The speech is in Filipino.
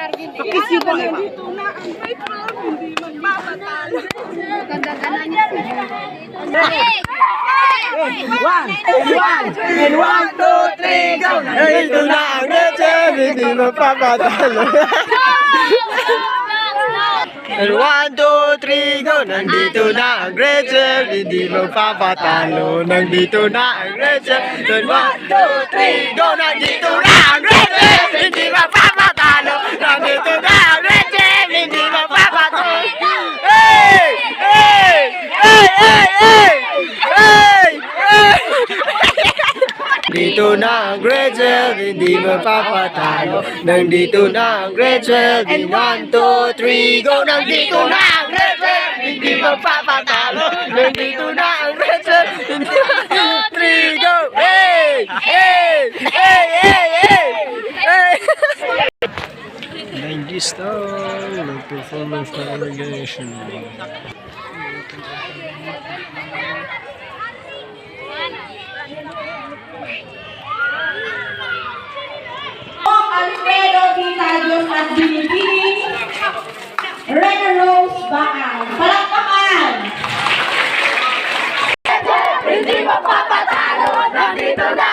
Pakisipan na dito na ang Petro, hindi magpapatalo. Ganda-ganda niya. And one, two, three, go! Nandito na ang Rachel, hindi mapapatalo. And one, two, three, go! Nandito na ang Rachel, hindi magpapatalo. Nandito na ang Rachel. And one, two, three, go! Nandito na ang Rachel, hindi magpapatalo. Nandito na ang Rachel, hindi magpapatalo. Hey! Hey! Hey! Hey! Hey! Hey! Hey! Dito na ang Rachel, hindi mapapatalo. Nandito na ang Rachel, di 1, 2, 3, go! Nandito na ang Rachel, hindi mapapatalo. Nandito na ang Rachel, hindi 1, 2, 3, go! Hey! Hey! Hey! Hey! Hey! Hey! 90 star, performance validation. Alfredo Vitalios at Binibining Rena Rose Baal. Palakpakan! Hindi mapapatalo, nandito na